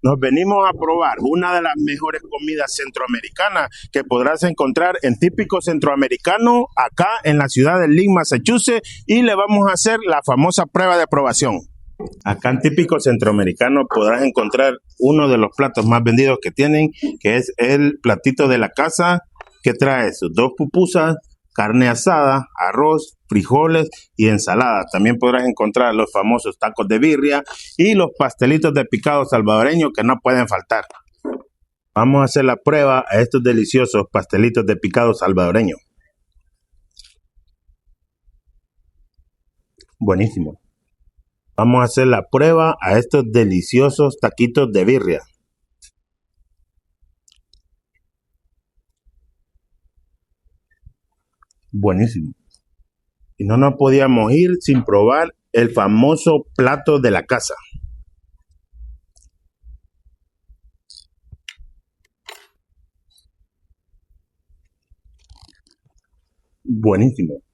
Nos venimos a probar una de las mejores comidas centroamericanas que podrás encontrar en Típico Centroamericano acá en la ciudad de Lynn, Massachusetts, y le vamos a hacer la famosa prueba de aprobación. Acá en Típico Centroamericano podrás encontrar uno de los platos más vendidos que tienen, que es el platito de la casa, que trae sus 2 pupusas, carne asada, arroz, frijoles y ensalada. También podrás encontrar los famosos tacos de birria y los pastelitos de picado salvadoreño que no pueden faltar. Vamos a hacer la prueba a estos deliciosos pastelitos de picado salvadoreño. Buenísimo. Vamos a hacer la prueba a estos deliciosos taquitos de birria. Buenísimo. Y no nos podíamos ir sin probar el famoso plato de la casa. Buenísimo.